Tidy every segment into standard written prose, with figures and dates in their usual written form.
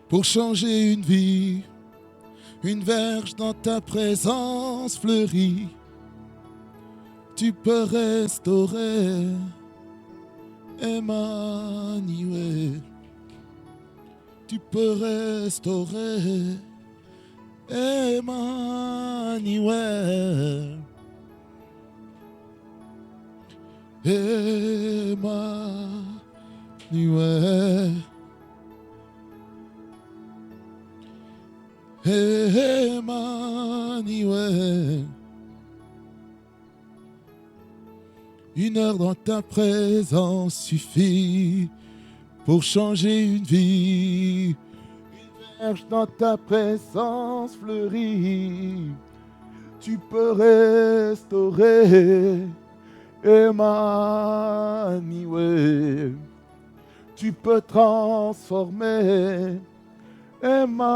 pour changer une vie. Une verge dans ta présence fleurit. Tu peux restaurer, Emmanuel. Tu peux restaurer, Emmanuel. Emmanuel. Emmanuel. Une heure dans ta présence suffit pour changer une vie. Une verge dans ta présence fleurit. Tu peux restaurer, Emmanuel. Tu peux transformer, Emmanuel.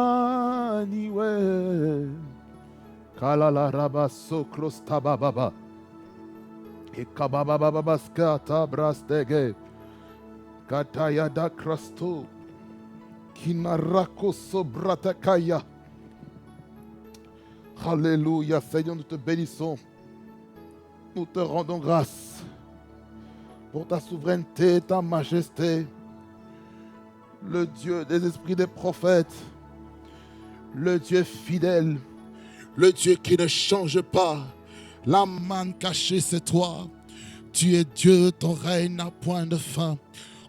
Kalala rabaso krostabababa. Et kababababaskata brastege. Katayada krasto. Kinarako sobratakaya. Alléluia, Seigneur, nous te bénissons. Nous te rendons grâce pour ta souveraineté, ta majesté. Le Dieu des esprits des prophètes. Le Dieu fidèle. Le Dieu qui ne change pas. La manne cachée, c'est toi. Tu es Dieu, ton règne n'a point de fin.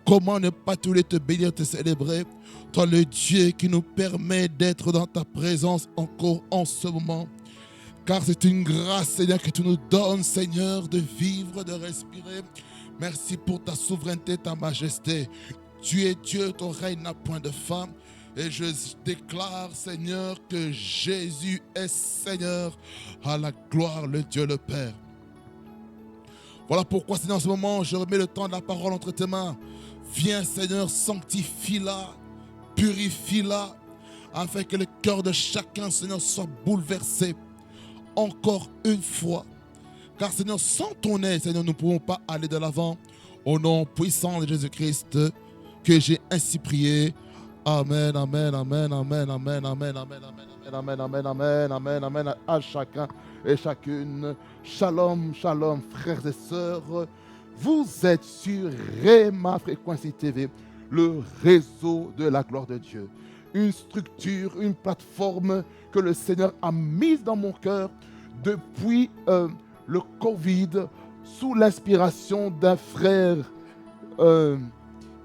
Comment ne pas tous les te bénir, te célébrer? Toi, le Dieu qui nous permet d'être dans ta présence encore en ce moment. Car c'est une grâce, Seigneur, que tu nous donnes, Seigneur, de vivre, de respirer. Merci pour ta souveraineté, ta majesté. Tu es Dieu, ton règne n'a point de fin. Et je déclare, Seigneur, que Jésus est Seigneur, à la gloire, le Dieu le Père. Voilà pourquoi, Seigneur, en ce moment, je remets le temps de la parole entre tes mains. Viens, Seigneur, sanctifie-la, purifie-la, afin que le cœur de chacun, Seigneur, soit bouleversé encore une fois. Car, Seigneur, sans ton aide, Seigneur, nous ne pouvons pas aller de l'avant. Au nom puissant de Jésus-Christ, que j'ai ainsi prié. Amen, amen, amen, amen, amen, amen, amen, amen, amen, amen, amen, amen, amen, à chacun et chacune. Shalom, shalom, frères et sœurs. Vous êtes sur Rema Fréquency TV, le réseau de la gloire de Dieu. Une structure, une plateforme que le Seigneur a mise dans mon cœur depuis le Covid, sous l'inspiration d'un frère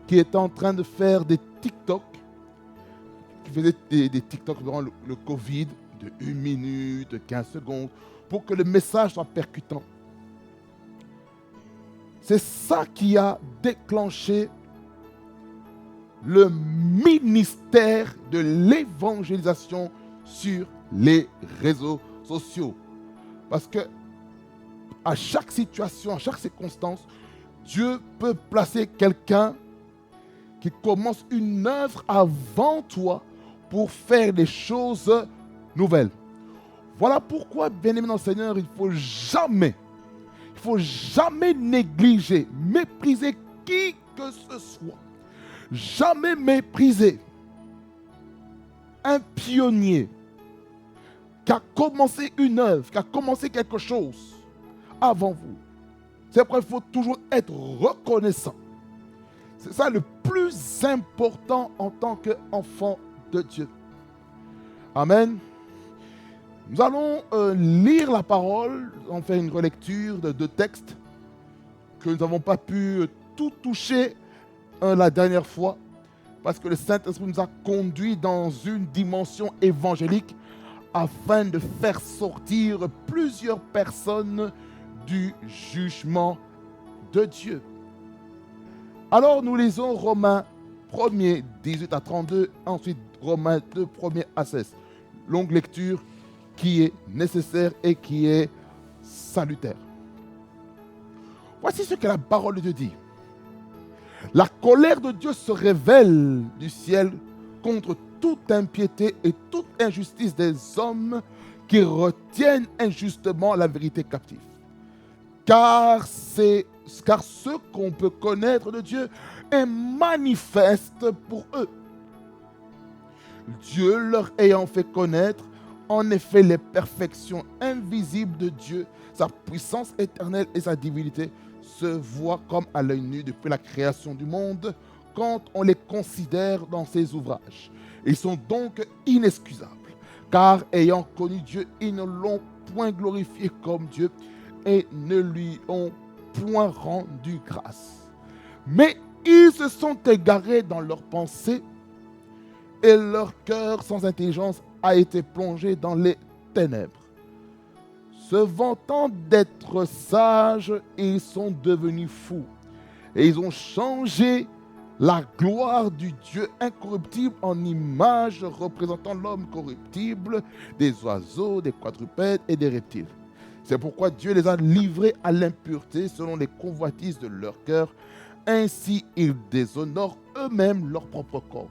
qui était en train de faire des TikTok, qui faisait des TikTok durant le Covid de 1 minute, de 15 secondes, pour que le message soit percutant. C'est ça qui a déclenché le ministère de l'évangélisation sur les réseaux sociaux. Parce que à chaque situation, à chaque circonstance, Dieu peut placer quelqu'un qui commence une œuvre avant toi pour faire des choses nouvelles. Voilà pourquoi, bien-aimé dans le Seigneur, il ne faut jamais négliger, mépriser qui que ce soit. Jamais mépriser un pionnier qui a commencé une œuvre, qui a commencé quelque chose avant vous. C'est pourquoi il faut toujours être reconnaissant. C'est ça le plus important en tant qu'enfant de Dieu. Amen. Nous allons lire la parole, on fait une relecture de 2 textes que nous n'avons pas pu tout toucher la dernière fois parce que le Saint-Esprit nous a conduits dans une dimension évangélique afin de faire sortir plusieurs personnes du jugement de Dieu. Alors nous lisons Romains 1er, 18 à 32, ensuite Romains 2, 1er à 16. Longue lecture qui est nécessaire et qui est salutaire. Voici ce que la parole de Dieu dit. La colère de Dieu se révèle du ciel contre toute impiété et toute injustice des hommes qui retiennent injustement la vérité captive. Car ce qu'on peut connaître de Dieu est manifeste pour eux. Dieu leur ayant fait connaître, en effet, les perfections invisibles de Dieu, sa puissance éternelle et sa divinité se voient comme à l'œil nu depuis la création du monde quand on les considère dans ses ouvrages. Ils sont donc inexcusables, car ayant connu Dieu, ils ne l'ont point glorifié comme Dieu et ne lui ont point rendu grâce. Mais ils se sont égarés dans leurs pensées et leur cœur sans intelligence a été plongé dans les ténèbres. Se vantant d'être sages, ils sont devenus fous et ils ont changé la gloire du Dieu incorruptible en image représentant l'homme corruptible, des oiseaux, des quadrupèdes et des reptiles. C'est pourquoi Dieu les a livrés à l'impureté selon les convoitises de leur cœur. Ainsi, ils déshonorent eux-mêmes leur propre corps.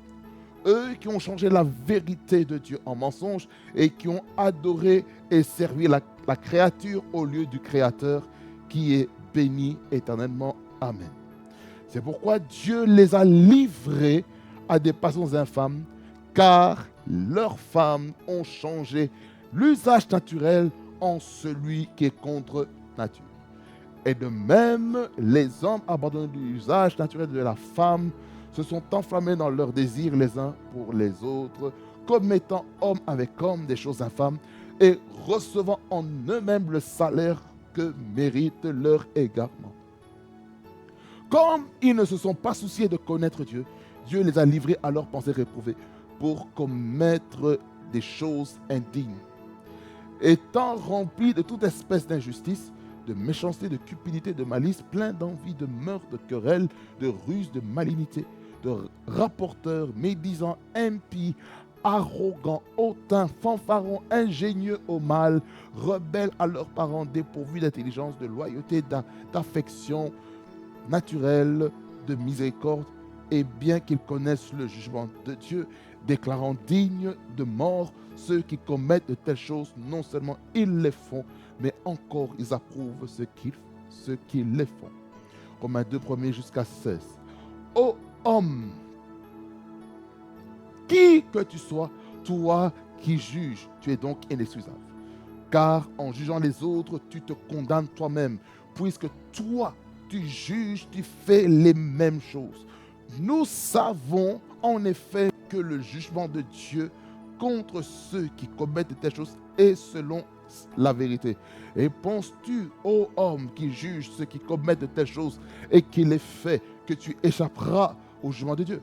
Eux qui ont changé la vérité de Dieu en mensonge et qui ont adoré et servi la créature au lieu du Créateur qui est béni éternellement. Amen. C'est pourquoi Dieu les a livrés à des passions infâmes, car leurs femmes ont changé l'usage naturel en celui qui est contre nature. Et de même, les hommes abandonnent l'usage naturel de la femme, se sont enflammés dans leurs désirs les uns pour les autres, commettant homme avec homme des choses infâmes et recevant en eux-mêmes le salaire que mérite leur égarement. Comme ils ne se sont pas souciés de connaître Dieu, Dieu les a livrés à leurs pensées réprouvées pour commettre des choses indignes. Étant remplis de toute espèce d'injustice, de méchanceté, de cupidité, de malice, plein d'envie, de meurtre, de querelle, de ruse, de malignité, de rapporteurs, médisants, impies, arrogants, hautains, fanfarons, ingénieux au mal, rebelles à leurs parents, dépourvus d'intelligence, de loyauté, d'affection naturelle, de miséricorde, et bien qu'ils connaissent le jugement de Dieu, déclarant dignes de mort ceux qui commettent de telles choses, non seulement ils les font, mais encore ils approuvent ceux qui les font. Romains 2, 1 jusqu'à 16. Ô homme, qui que tu sois, toi qui juges, tu es donc inexcusable. Car en jugeant les autres, tu te condamnes toi-même, puisque toi, tu juges, tu fais les mêmes choses. Nous savons en effet que le jugement de Dieu contre ceux qui commettent de telles choses est selon la vérité. Et penses-tu, ô homme qui juge ceux qui commettent de telles choses et qui les fait, que tu échapperas au jugement de Dieu?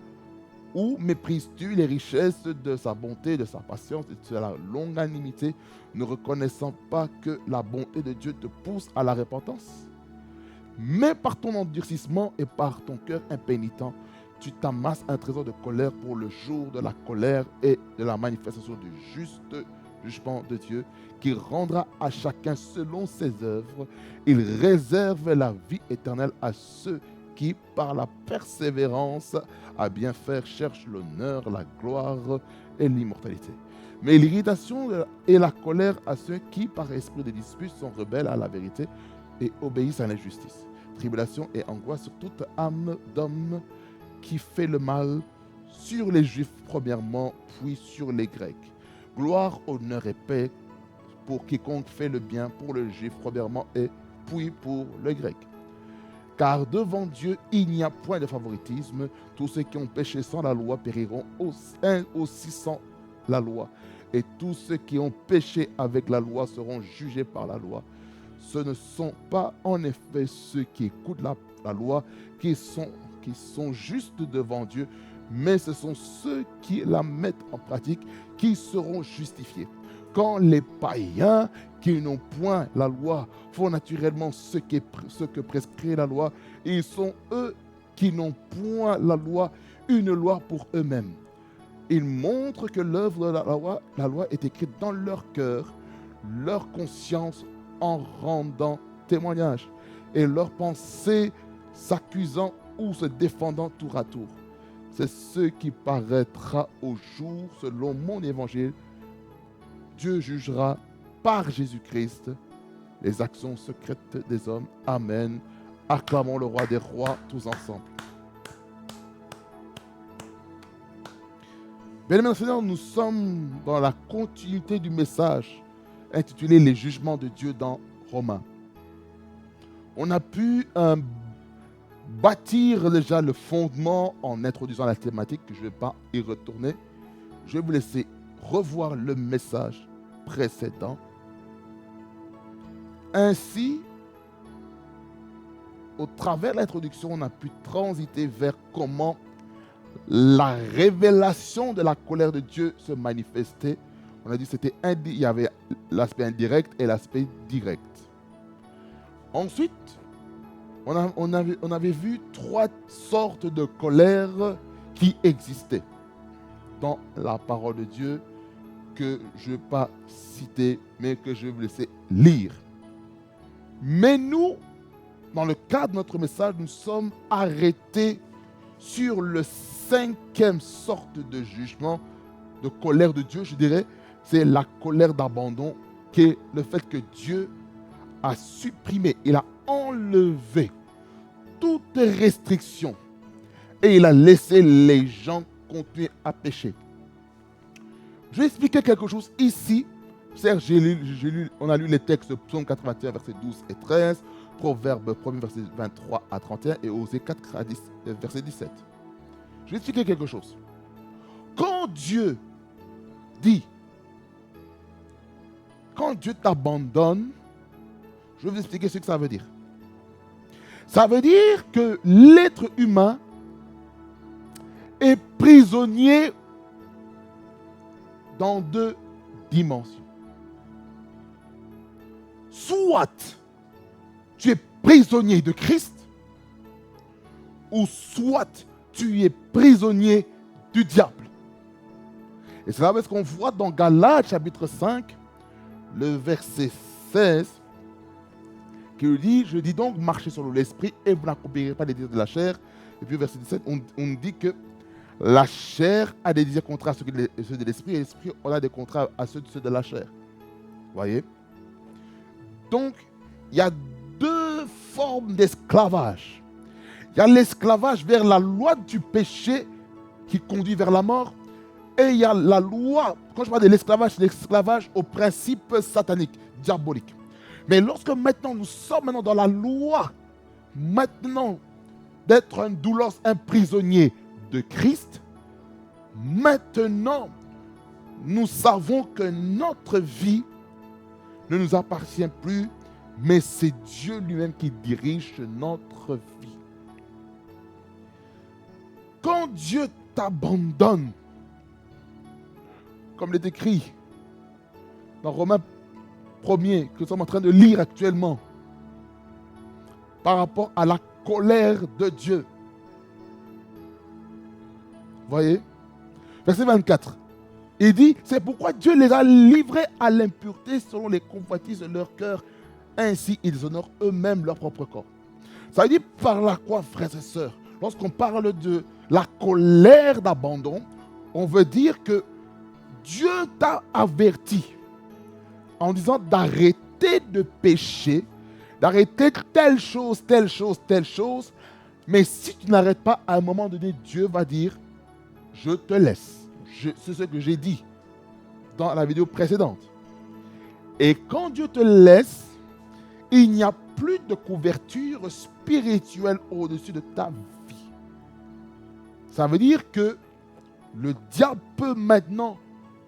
Ou méprises-tu les richesses de sa bonté, de sa patience et de sa longanimité, ne reconnaissant pas que la bonté de Dieu te pousse à la repentance? Mais par ton endurcissement et par ton cœur impénitent, tu t'amasses un trésor de colère pour le jour de la colère et de la manifestation du juste jugement de Dieu, qui rendra à chacun selon ses œuvres. Il réserve la vie éternelle à ceux qui, par la persévérance à bien faire, cherchent l'honneur, la gloire et l'immortalité. Mais l'irritation et la colère à ceux qui, par esprit de dispute, sont rebelles à la vérité et obéissent à l'injustice. Tribulation et angoisse sur toute âme d'homme qui fait le mal, sur les Juifs premièrement, puis sur les Grecs. Gloire, honneur et paix pour quiconque fait le bien, pour le Juif premièrement et puis pour le Grec. Car devant Dieu, il n'y a point de favoritisme. Tous ceux qui ont péché sans la loi périront aussi sans la loi. Et tous ceux qui ont péché avec la loi seront jugés par la loi. Ce ne sont pas en effet ceux qui écoutent la loi qui sont justes devant Dieu, mais ce sont ceux qui la mettent en pratique qui seront justifiés. Quand les païens qui n'ont point la loi font naturellement ce que prescrit la loi, ils sont eux qui n'ont point la loi, une loi pour eux-mêmes. Ils montrent que l'œuvre de la loi est écrite dans leur cœur, leur conscience en rendant témoignage, et leurs pensées s'accusant ou se défendant tour à tour. C'est ce qui paraîtra au jour selon mon évangile. Dieu jugera par Jésus-Christ les actions secrètes des hommes. Amen. Acclamons le roi des rois tous ensemble. Bien-aimés Seigneur, nous sommes dans la continuité du message intitulé Les jugements de Dieu dans Romains. On a pu bâtir déjà le fondement en introduisant la thématique, que je ne vais pas y retourner. Je vais vous laisser revoir le message précédent. Ainsi, au travers de l'introduction, on a pu transiter vers comment la révélation de la colère de Dieu se manifestait. On a dit qu'il y avait l'aspect indirect et l'aspect direct. Ensuite, on avait vu 3 sortes de colère qui existaient dans la parole de Dieu, que je ne vais pas citer, mais que je vais vous laisser lire. Mais nous, dans le cadre de notre message, nous sommes arrêtés sur le 5e sorte de jugement, de colère de Dieu, je dirais, c'est la colère d'abandon, qui est le fait que Dieu a supprimé, il a enlevé toute restriction et il a laissé les gens continuer à pécher. Je vais expliquer quelque chose ici. Certes, on a lu les textes Psaume 81, versets 12 et 13, Proverbe 1, verset 23 à 31 et Osée 4, verset 17. Je vais expliquer quelque chose. Quand Dieu dit, quand Dieu t'abandonne, je vais vous expliquer ce que ça veut dire. Ça veut dire que l'être humain est prisonnier dans 2 dimensions. Soit tu es prisonnier de Christ, ou soit tu es prisonnier du diable. Et c'est là ce qu'on voit dans Galates chapitre 5, le verset 16, qui dit, je dis donc, marchez sur l'esprit et vous n'accomplirez pas les désirs de la chair. Et puis verset 17, on dit que la chair a des désirs contraires à ceux de l'esprit, et l'esprit a des contraires à ceux de la chair. Vous voyez? Donc, il y a 2 formes d'esclavage. Il y a l'esclavage vers la loi du péché qui conduit vers la mort. Et il y a la loi, quand je parle de l'esclavage, c'est l'esclavage au principe satanique, diabolique. Mais lorsque maintenant nous sommes dans la loi, maintenant d'être un doulos, un prisonnier de Christ, maintenant nous savons que notre vie ne nous appartient plus, mais c'est Dieu lui-même qui dirige notre vie. Quand Dieu t'abandonne, comme il est écrit dans Romains 1er, que nous sommes en train de lire actuellement, par rapport à la colère de Dieu. Vous voyez? Verset 24. Il dit, c'est pourquoi Dieu les a livrés à l'impureté selon les convoitises de leur cœur. Ainsi, ils honorent eux-mêmes leur propre corps. Ça veut dire par là quoi, frères et sœurs? Lorsqu'on parle de la colère d'abandon, on veut dire que Dieu t'a averti en disant d'arrêter de pécher, d'arrêter telle chose, telle chose, telle chose. Mais si tu n'arrêtes pas, à un moment donné, Dieu va dire, je te laisse. C'est ce que j'ai dit dans la vidéo précédente. Et quand Dieu te laisse, il n'y a plus de couverture spirituelle au-dessus de ta vie. Ça veut dire que le diable peut maintenant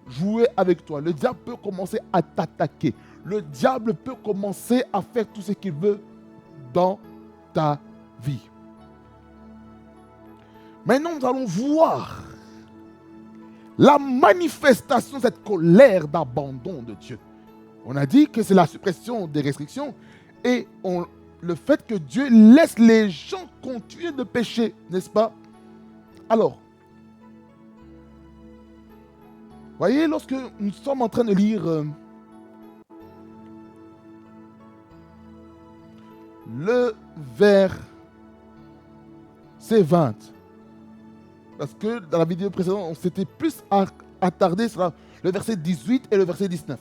jouer avec toi. Le diable peut commencer à t'attaquer. Le diable peut commencer à faire tout ce qu'il veut dans ta vie. Maintenant, nous allons voir la manifestation de cette colère d'abandon de Dieu. On a dit que c'est la suppression des restrictions et le fait que Dieu laisse les gens continuer de pécher, n'est-ce pas? Alors, voyez, lorsque nous sommes en train de lire le verset 20, parce que dans la vidéo précédente, on s'était plus attardé sur le verset 18 et le verset 19.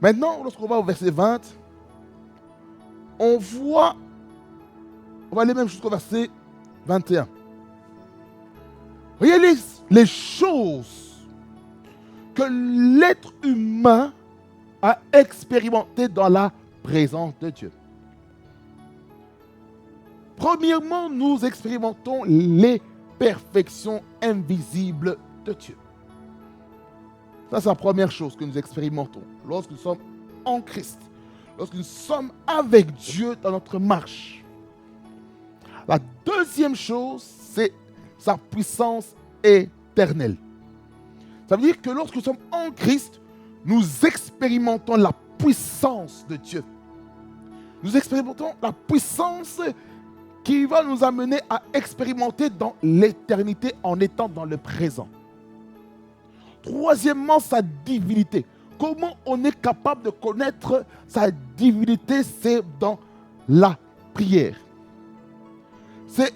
Maintenant, lorsqu'on va au verset 20, on va aller même jusqu'au verset 21. Voyez les choses que l'être humain a expérimentées dans la présence de Dieu. Premièrement, nous expérimentons les perfections invisibles de Dieu. Ça, c'est la première chose que nous expérimentons lorsque nous sommes en Christ, lorsque nous sommes avec Dieu dans notre marche. La deuxième chose, c'est sa puissance éternelle. Ça veut dire que lorsque nous sommes en Christ, nous expérimentons la puissance de Dieu. Nous expérimentons la puissance qui va nous amener à expérimenter dans l'éternité en étant dans le présent. Troisièmement, sa divinité. Comment on est capable de connaître sa divinité? C'est dans la prière. C'est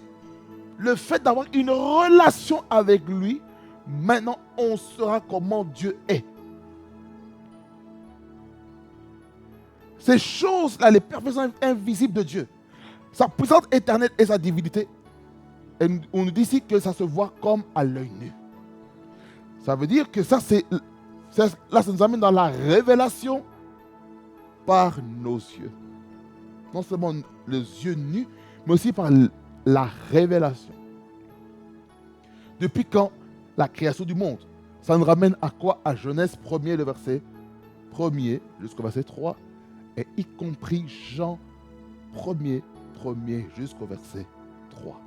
le fait d'avoir une relation avec lui. Maintenant, on saura comment Dieu est. Ces choses-là, les perfections invisibles de Dieu, sa puissance éternelle et sa divinité, et on nous dit ici que ça se voit comme à l'œil nu. Ça veut dire que ça nous amène dans la révélation par nos yeux. Non seulement les yeux nus, mais aussi par la révélation. Depuis quand la création du monde? Ça nous ramène à quoi? À Genèse 1er, le verset 1er jusqu'au verset 3, et y compris Jean 1er jusqu'au verset 3.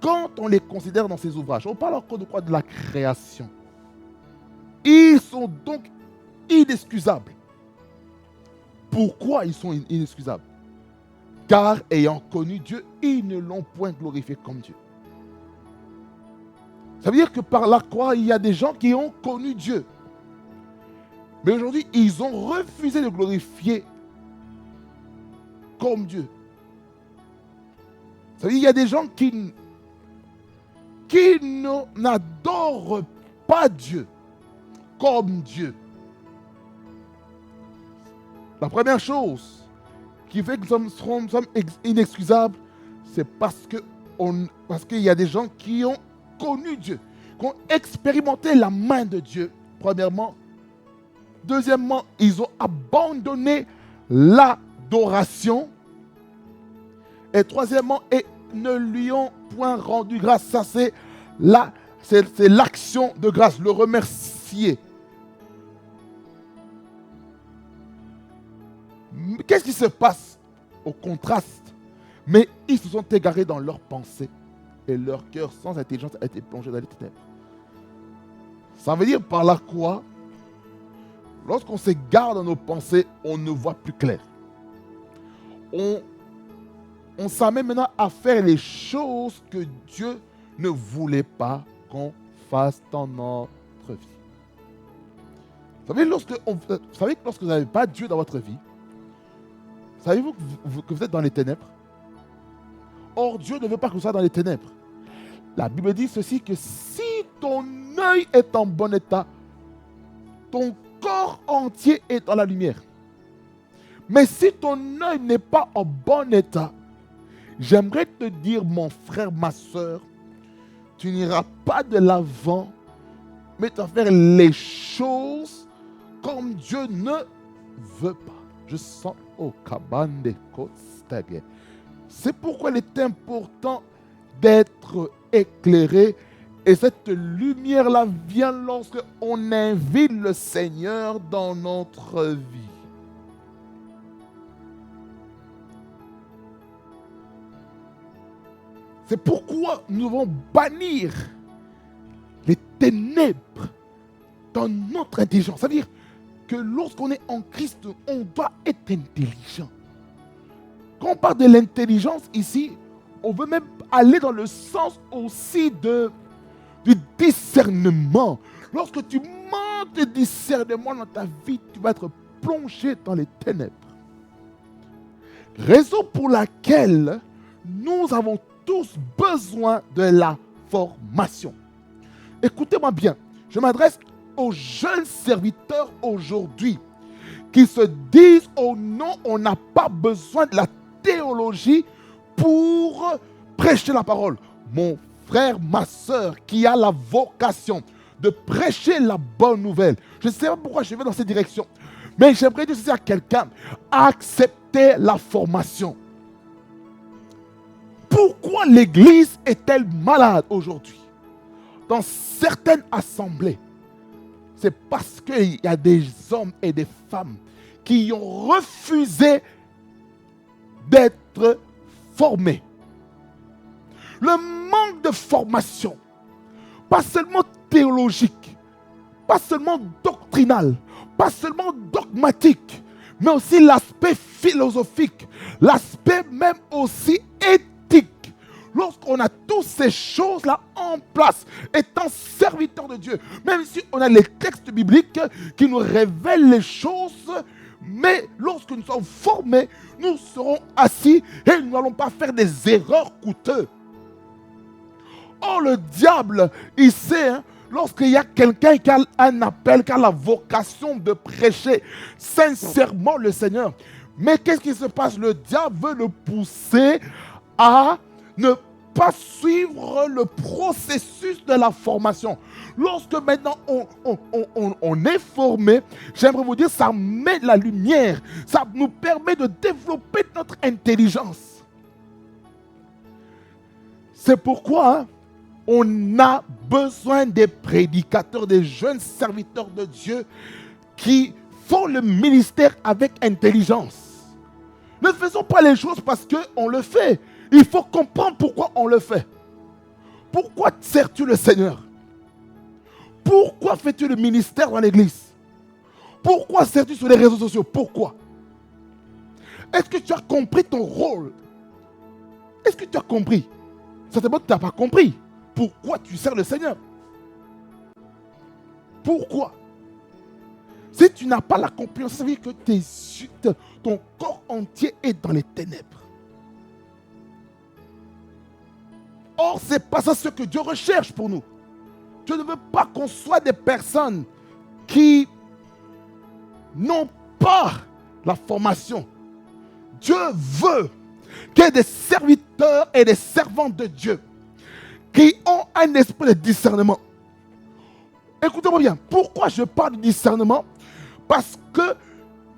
Quand on les considère dans ces ouvrages, on parle encore de quoi? De la création. Ils sont donc inexcusables. Pourquoi ils sont inexcusables? Car ayant connu Dieu, ils ne l'ont point glorifié comme Dieu. Ça veut dire que par la croix, il y a des gens qui ont connu Dieu. Mais aujourd'hui, ils ont refusé de glorifier comme Dieu. Ça veut dire qu'il y a des gens qui n'adorent pas Dieu comme Dieu. La première chose qui fait que nous sommes inexcusables, c'est parce qu'il y a des gens qui ont connu Dieu, qui ont expérimenté la main de Dieu, premièrement. Deuxièmement, ils ont abandonné l'adoration. Et troisièmement, et ne lui ont point rendu grâce. Ça, c'est l'action de grâce, le remercier. Qu'est-ce qui se passe au contraste? Mais ils se sont égarés dans leurs pensées et leur cœur sans intelligence a été plongé dans les ténèbres. Ça veut dire par là quoi? Lorsqu'on s'égare dans nos pensées, on ne voit plus clair. On s'amène maintenant à faire les choses que Dieu ne voulait pas qu'on fasse dans notre vie. Vous savez, que lorsque vous n'avez pas Dieu dans votre vie, savez-vous que vous êtes dans les ténèbres? Or, Dieu ne veut pas que vous soyez dans les ténèbres. La Bible dit ceci, que si ton œil est en bon état, ton corps entier est dans la lumière. Mais si ton œil n'est pas en bon état, j'aimerais te dire, mon frère, ma soeur, tu n'iras pas de l'avant, mais tu vas faire les choses comme Dieu ne veut pas. Je sens au cabane de Kostage. C'est pourquoi il est important d'être éclairé. Et cette lumière-là vient lorsque on invite le Seigneur dans notre vie. C'est pourquoi nous devons bannir les ténèbres dans notre intelligence. C'est-à-dire que lorsqu'on est en Christ, on doit être intelligent. Quand on parle de l'intelligence ici, on veut même aller dans le sens aussi du discernement. Lorsque tu manques de discernement dans ta vie, tu vas être plongé dans les ténèbres. Raison pour laquelle nous avons tous besoin de la formation. Écoutez-moi bien, je m'adresse aux jeunes serviteurs aujourd'hui qui se disent: oh non, on n'a pas besoin de la théologie pour prêcher la parole. Mon frère, ma soeur, qui a la vocation de prêcher la bonne nouvelle, je ne sais pas pourquoi je vais dans cette direction, mais j'aimerais dire ceci à quelqu'un: acceptez la formation. Pourquoi l'Église est-elle malade aujourd'hui? Dans certaines assemblées, c'est parce qu'il y a des hommes et des femmes qui ont refusé d'être formés. Le manque de formation, pas seulement théologique, pas seulement doctrinal, pas seulement dogmatique, mais aussi l'aspect philosophique, l'aspect même aussi éthique. Lorsqu'on a toutes ces choses-là en place, étant serviteur de Dieu, même si on a les textes bibliques qui nous révèlent les choses, mais lorsque nous sommes formés, nous serons assis et nous n'allons pas faire des erreurs coûteuses. Or, le diable, il sait, lorsqu'il y a quelqu'un qui a un appel, qui a la vocation de prêcher sincèrement le Seigneur, mais qu'est-ce qui se passe? Le diable veut le pousser à ne pas suivre le processus de la formation. Lorsque maintenant on est formé, j'aimerais vous dire, ça met la lumière, ça nous permet de développer notre intelligence. C'est pourquoi on a besoin des prédicateurs, des jeunes serviteurs de Dieu qui font le ministère avec intelligence. Ne faisons pas les choses parce qu'on le fait. Il faut comprendre pourquoi on le fait. Pourquoi sers-tu le Seigneur? Pourquoi fais-tu le ministère dans l'église? Pourquoi sers-tu sur les réseaux sociaux? Pourquoi? Est-ce que tu as compris ton rôle? Est-ce que tu as compris? Certainement, tu n'as pas compris. Pourquoi tu sers le Seigneur? Pourquoi? Si tu n'as pas la compréhension, ça veut dire que ton corps entier est dans les ténèbres. Or, ce n'est pas ça ce que Dieu recherche pour nous. Dieu ne veut pas qu'on soit des personnes qui n'ont pas la formation. Dieu veut qu'il y ait des serviteurs et des servantes de Dieu qui ont un esprit de discernement. Écoutez-moi bien, pourquoi je parle de discernement? Parce que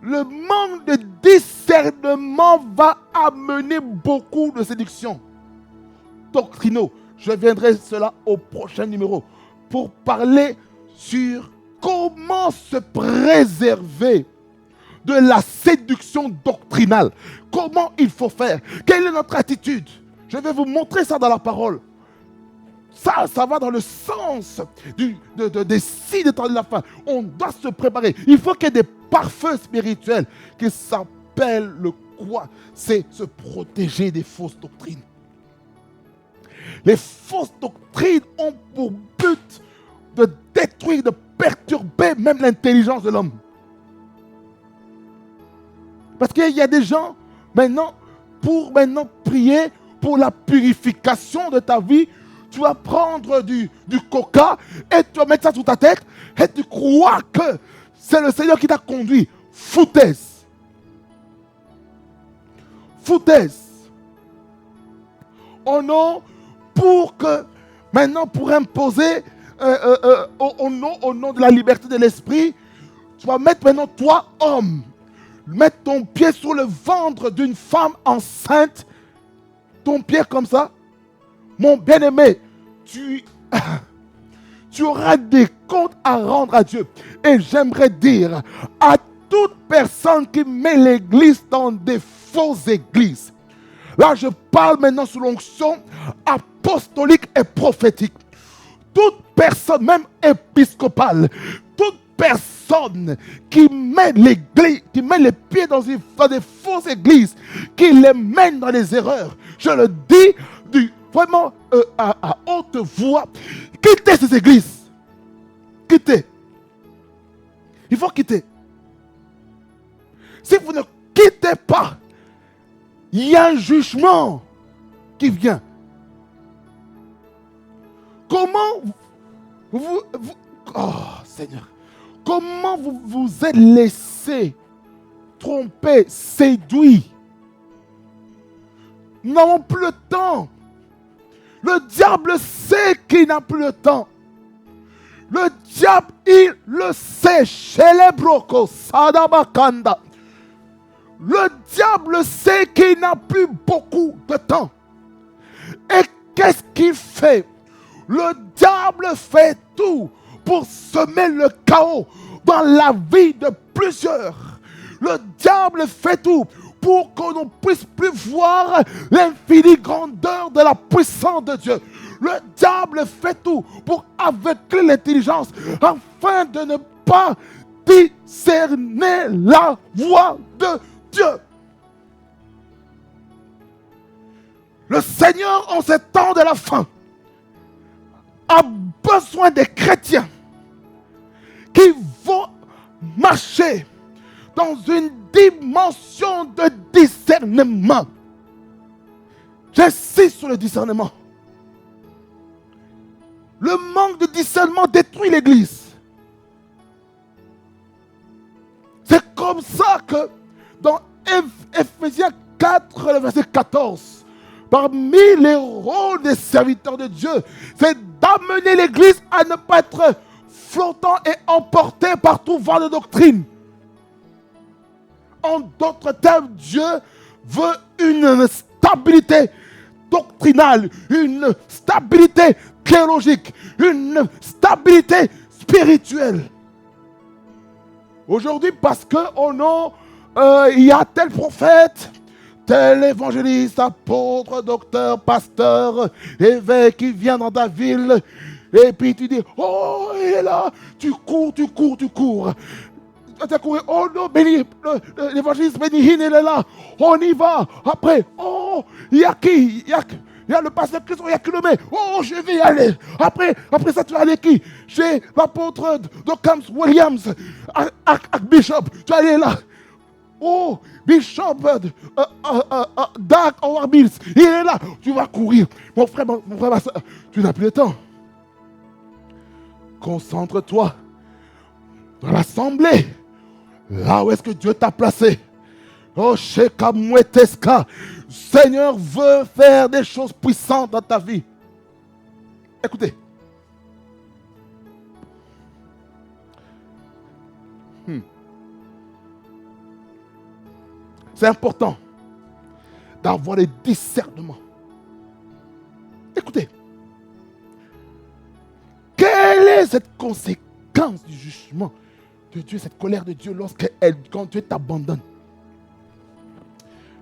le manque de discernement va amener beaucoup de séduction doctrinaux. Je viendrai cela au prochain numéro pour parler sur comment se préserver de la séduction doctrinale. Comment il faut faire? Quelle est notre attitude? Je vais vous montrer ça dans la parole. Ça va dans le sens des signes des temps de la fin. On doit se préparer. Il faut qu'il y ait des parfums spirituels qui s'appellent le quoi? C'est se protéger des fausses doctrines. Les fausses doctrines ont pour but de détruire, de perturber même l'intelligence de l'homme. Parce qu'il y a des gens, pour prier pour la purification de ta vie, tu vas prendre du coca et tu vas mettre ça sous ta tête et tu crois que c'est le Seigneur qui t'a conduit. Foutaise. Foutaise. Oh non, pour imposer au nom de la liberté de l'esprit, tu vas mettre maintenant, toi, homme, mettre ton pied sur le ventre d'une femme enceinte, ton pied comme ça. Mon bien-aimé, tu auras des comptes à rendre à Dieu. Et j'aimerais dire à toute personne qui met l'église dans des fausses églises. Là, je parle maintenant sous l'onction apostolique et prophétique. Toute personne, même épiscopale, toute personne qui met l'église, qui met les pieds dans des fausses églises, qui les mène dans les erreurs, je le dis vraiment à haute voix, quittez ces églises. Quittez. Il faut quitter. Si vous ne quittez pas, il y a un jugement qui vient. Comment oh Seigneur, comment vous vous êtes laissé tromper, séduire? Nous n'avons plus le temps. Le diable sait qu'il n'a plus le temps. Le diable, il le sait. Chez les brocos, Sadabakanda. Le diable sait qu'il n'a plus beaucoup de temps. Et qu'est-ce qu'il fait? Le diable fait tout pour semer le chaos dans la vie de plusieurs. Le diable fait tout pour qu'on ne puisse plus voir l'infinie grandeur de la puissance de Dieu. Le diable fait tout pour aveugler l'intelligence afin de ne pas discerner la voix de Dieu. Le Seigneur, en ces temps de la fin, a besoin des chrétiens qui vont marcher dans une dimension de discernement. J'insiste sur le discernement. Le manque de discernement détruit l'Église. C'est comme ça que dans Ephésiens 4, le verset 14, parmi les rôles des serviteurs de Dieu, c'est d'amener l'Église à ne pas être flottant et emporté par tout vent de doctrine. En d'autres termes, Dieu veut une stabilité doctrinale, une stabilité théologique, une stabilité spirituelle. Aujourd'hui, parce que il y a tel prophète, tel évangéliste, apôtre, docteur, pasteur, évêque qui vient dans ta ville, et puis tu dis, oh, il est là, tu cours. Tu as couru, oh non, l'évangéliste Bénihin, il est là, on y va. Après, oh, il y a qui? Il y a le pasteur Christ, il y a qui le met. Oh, je vais y aller. Après ça, tu vas aller qui? Chez l'apôtre Docams Williams, Bishop, tu vas aller là. Oh, Bishop Doug Howard Mills, il est là. Tu vas courir. Mon frère, ma soeur, tu n'as plus le temps. Concentre-toi dans l'assemblée. Là où est-ce que Dieu t'a placé? Oh, Sheka Moueteska. Seigneur veut faire des choses puissantes dans ta vie. Écoutez. C'est important d'avoir des discernements. Écoutez. Quelle est cette conséquence du jugement de Dieu, cette colère de Dieu quand Dieu t'abandonne?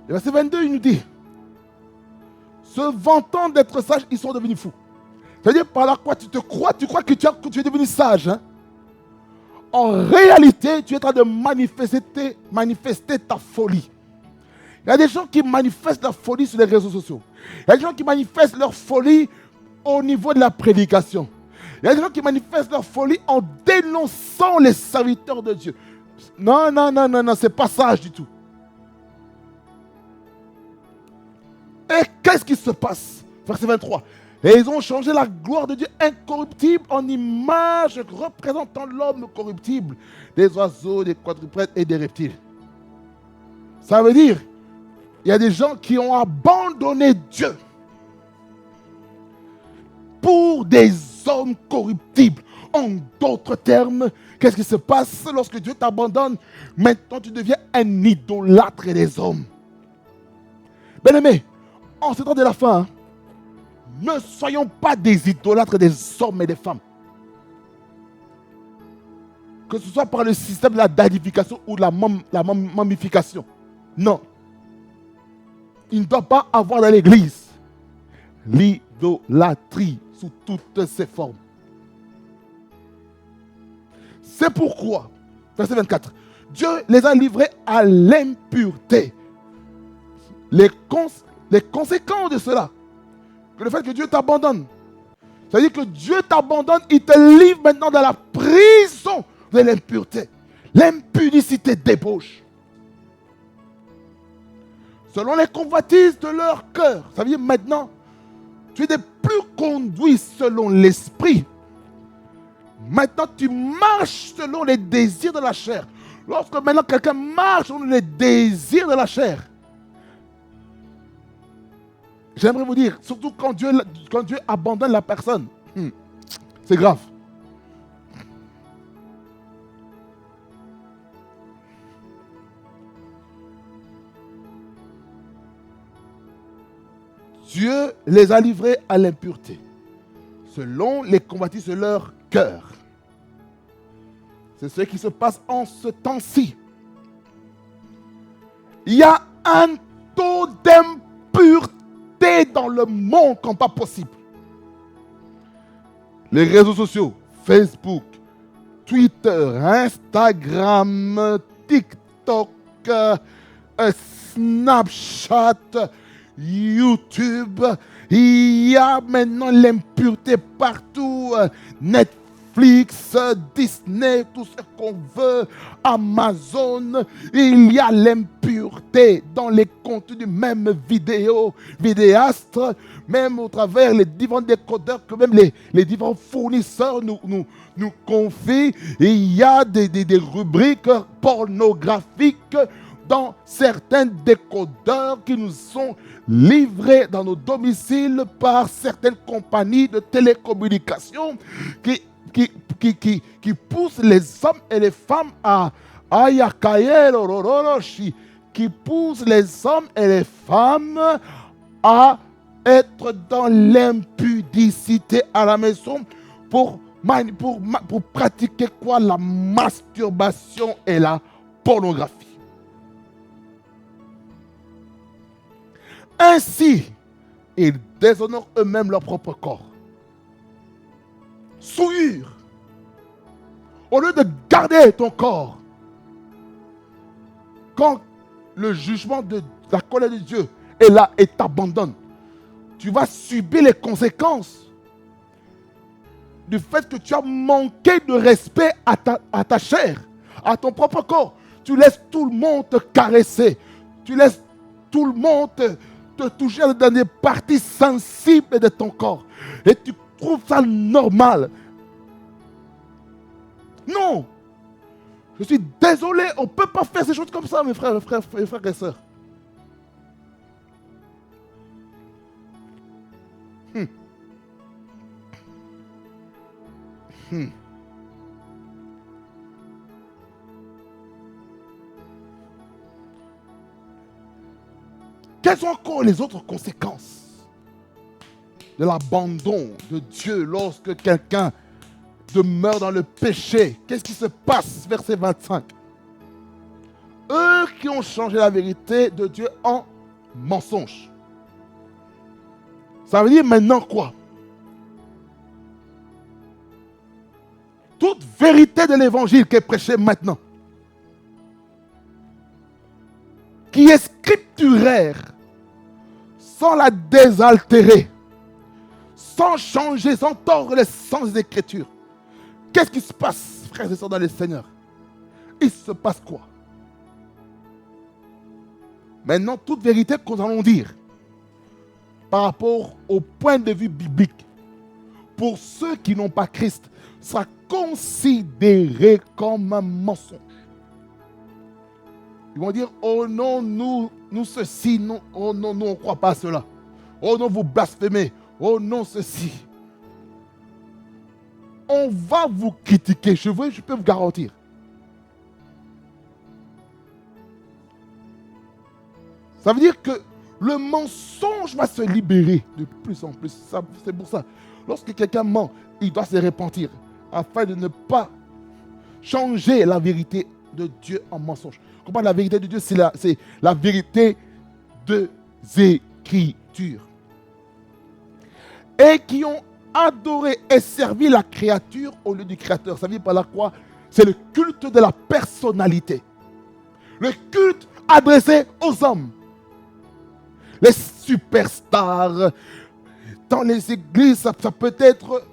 Le verset 22, il nous dit, se vantant d'être sages, ils sont devenus fous. C'est-à-dire, par là quoi tu crois que tu es devenu sage. Hein? En réalité, tu es en train de manifester ta folie. Il y a des gens qui manifestent leur folie sur les réseaux sociaux. Il y a des gens qui manifestent leur folie au niveau de la prédication. Il y a des gens qui manifestent leur folie en dénonçant les serviteurs de Dieu. Non, c'est pas sage du tout. Et qu'est-ce qui se passe? Verset 23. Et ils ont changé la gloire de Dieu incorruptible en image représentant l'homme corruptible, des oiseaux, des quadrupèdes et des reptiles. Ça veut dire, il y a des gens qui ont abandonné Dieu pour des hommes corruptibles. En d'autres termes, qu'est-ce qui se passe lorsque Dieu t'abandonne? Maintenant, tu deviens un idolâtre des hommes. Bien-aimés, en ce temps de la fin, ne soyons pas des idolâtres des hommes et des femmes. Que ce soit par le système de la dadification ou de la momification. Non. Il ne doit pas avoir dans l'Église l'idolâtrie sous toutes ses formes. C'est pourquoi, verset 24, Dieu les a livrés à l'impureté. Les conséquences de cela, que le fait que Dieu t'abandonne, c'est-à-dire que Dieu t'abandonne, il te livre maintenant dans la prison de l'impureté. L'impudicité débauche. Selon les convoitises de leur cœur. Ça veut dire maintenant, tu n'es plus conduit selon l'esprit. Maintenant, tu marches selon les désirs de la chair. Lorsque maintenant quelqu'un marche selon les désirs de la chair, J'aimerais vous dire, surtout quand Dieu abandonne la personne, c'est grave. Dieu les a livrés à l'impureté, selon les convoitises de leur cœur. C'est ce qui se passe en ce temps-ci. Il y a un taux d'impureté dans le monde comme pas possible. Les réseaux sociaux, Facebook, Twitter, Instagram, TikTok, Snapchat, YouTube, il y a maintenant l'impureté partout. Netflix, Disney, tout ce qu'on veut, Amazon, il y a l'impureté dans les contenus, même vidéastes, même au travers les différents décodeurs que même les différents fournisseurs nous confient. Il y a des rubriques pornographiques dans certains décodeurs qui nous sont livrés dans nos domiciles par certaines compagnies de télécommunications qui poussent les hommes et les femmes qui poussent les hommes et les femmes à être dans l'impudicité à la maison pour pratiquer quoi? La masturbation et la pornographie. Ainsi, ils déshonorent eux-mêmes leur propre corps. Souillure. Au lieu de garder ton corps, quand le jugement de la colère de Dieu est là et t'abandonne, tu vas subir les conséquences du fait que tu as manqué de respect à ta chair, à ton propre corps. Tu laisses tout le monde te caresser. Tu laisses tout le monde te toucher dans des parties sensibles de ton corps. Et tu trouves ça normal. Non. Je suis désolé, on ne peut pas faire ces choses comme ça, mes frères et sœurs. Quelles sont encore les autres conséquences de l'abandon de Dieu lorsque quelqu'un demeure dans le péché? Qu'est-ce qui se passe? Verset 25. Eux qui ont changé la vérité de Dieu en mensonge. Ça veut dire maintenant quoi? Toute vérité de l'évangile qui est prêchée maintenant, qui est scripturaire, sans la désaltérer, sans changer, sans tordre les sens des Écritures. Qu'est-ce qui se passe, frères et sœurs, dans les Seigneurs? Il se passe quoi? Maintenant, toute vérité que nous allons dire par rapport au point de vue biblique, pour ceux qui n'ont pas Christ, sera considéré comme un mensonge. Ils vont dire, oh non, nous ceci, non, oh non, nous on ne croit pas à cela. Oh non, vous blasphémez. Oh non, ceci. On va vous critiquer, je peux vous garantir. Ça veut dire que le mensonge va se libérer de plus en plus. C'est pour ça. Lorsque quelqu'un ment, il doit se repentir afin de ne pas changer la vérité de Dieu en mensonge. Comment la vérité de Dieu, c'est la vérité des Écritures. Et qui ont adoré et servi la créature au lieu du Créateur. Ça veut dire par là quoi? C'est le culte de la personnalité. Le culte adressé aux hommes. Les superstars. Dans les églises, ça peut être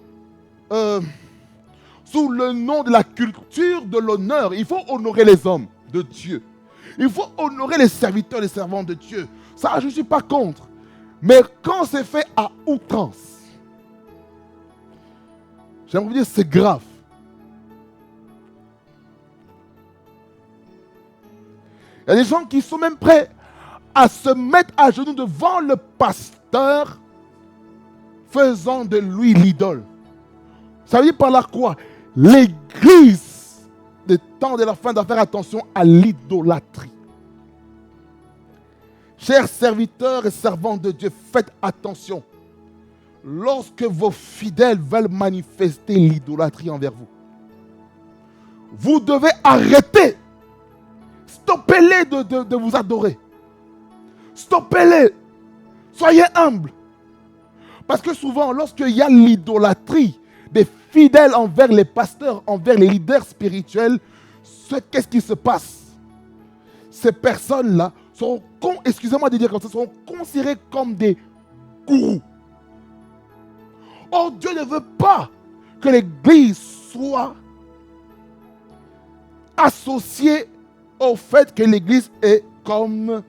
sous le nom de la culture de l'honneur. Il faut honorer les hommes de Dieu. Il faut honorer les serviteurs et les servantes de Dieu. Ça, je ne suis pas contre. Mais quand c'est fait à outrance, j'aimerais vous dire, c'est grave. Il y a des gens qui sont même prêts à se mettre à genoux devant le pasteur serviteurs faisant de lui l'idole. Ça veut dire par là quoi? L'Église des temps de la fin doit faire attention à l'idolâtrie. Chers serviteurs et servantes de Dieu, faites attention. Lorsque vos fidèles veulent manifester l'idolâtrie envers vous, vous devez arrêter. Stoppez-les de vous adorer. Stoppez-les. Soyez humbles. Parce que souvent, lorsqu'il y a l'idolâtrie des fidèles envers les pasteurs, envers les leaders spirituels, qu'est-ce qui se passe? Ces personnes-là seront, excusez-moi de dire comme ça, seront considérées comme des gourous. Or, Dieu ne veut pas que l'Église soit associée au fait que l'Église est comme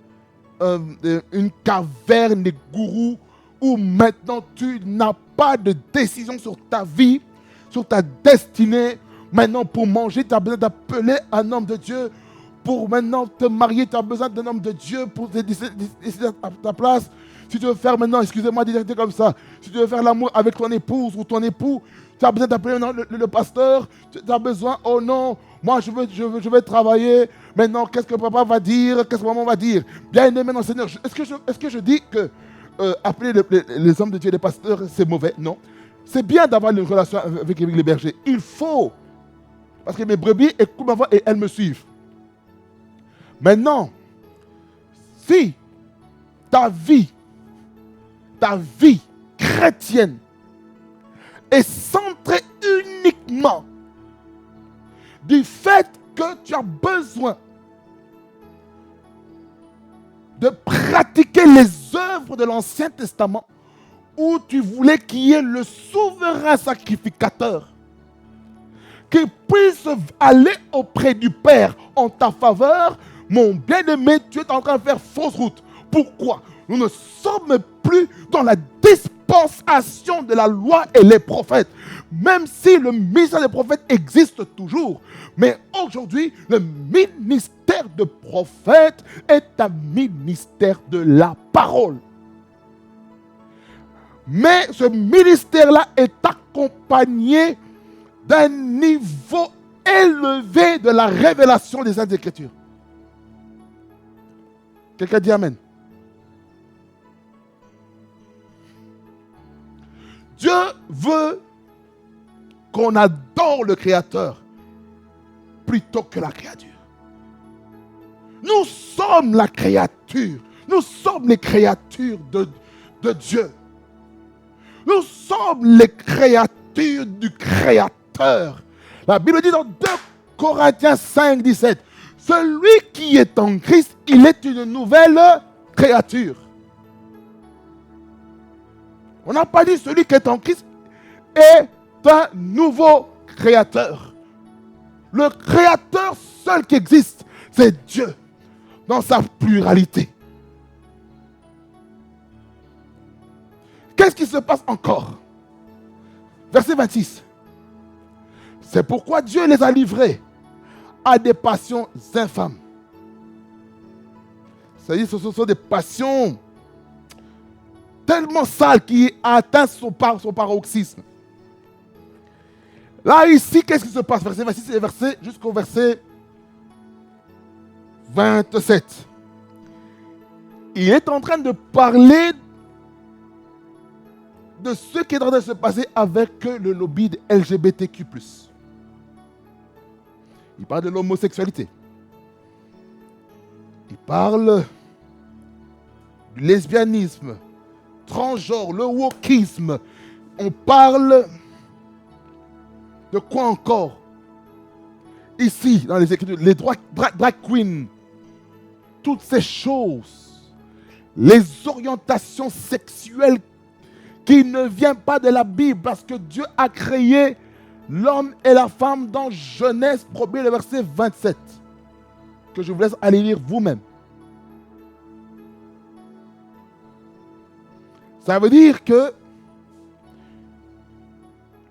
une caverne des gourous où maintenant tu n'as pas de décision sur ta vie, sur ta destinée. Maintenant, pour manger, tu as besoin d'appeler un homme de Dieu. Pour maintenant te marier, tu as besoin d'un homme de Dieu pour décider à ta place. Si tu veux faire maintenant, excusez-moi de dire comme ça, si tu veux faire l'amour avec ton épouse ou ton époux, tu as besoin d'appeler le pasteur. Tu as besoin, oh non, moi je veux travailler. Maintenant, qu'est-ce que papa va dire? Qu'est-ce que maman va dire? Bien aimé dans le Seigneur, est-ce que je dis que appeler les hommes de Dieu, les pasteurs, c'est mauvais? Non. C'est bien d'avoir une relation avec les bergers. Il faut. Parce que mes brebis écoutent ma voix et elles me suivent. Maintenant, si ta vie chrétienne est centrée uniquement du fait que tu as besoin de pratiquer les œuvres de l'Ancien Testament, où tu voulais qu'il y ait le souverain sacrificateur qui puisse aller auprès du Père en ta faveur, mon bien-aimé, tu es en train de faire fausse route. Pourquoi? Nous ne sommes plus dans la dispensation de la loi et les prophètes. Même si le ministère des prophètes existe toujours. Mais aujourd'hui, le ministère de prophète est un ministère de la parole. Mais ce ministère-là est accompagné d'un niveau élevé de la révélation des Saintes Écritures. Quelqu'un dit Amen. Dieu veut qu'on adore le Créateur plutôt que la créature. Nous sommes la créature. Nous sommes les créatures de Dieu. Nous sommes les créatures du Créateur. La Bible dit dans 2 Corinthiens 5, 17, celui qui est en Christ, il est une nouvelle créature. On n'a pas dit celui qui est en Christ est un nouveau créateur. Le créateur seul qui existe, c'est Dieu dans sa pluralité. Qu'est-ce qui se passe encore? Verset 26. C'est pourquoi Dieu les a livrés à des passions infâmes. C'est-à-dire que ce sont des passions tellement sales qui atteignent son paroxysme. Là, ici, qu'est-ce qui se passe? Verset 26 et jusqu'au verset 27. Il est en train de parler de ce qui est en train de se passer avec le lobby de LGBTQ+. Il parle de l'homosexualité. Il parle du lesbianisme, transgenre, le wokisme. On parle de quoi encore? Ici, dans les Écritures, les drag queens, toutes ces choses, les orientations sexuelles qui ne viennent pas de la Bible, parce que Dieu a créé l'homme et la femme dans Genèse, premier le verset 27, que je vous laisse aller lire vous-même. Ça veut dire que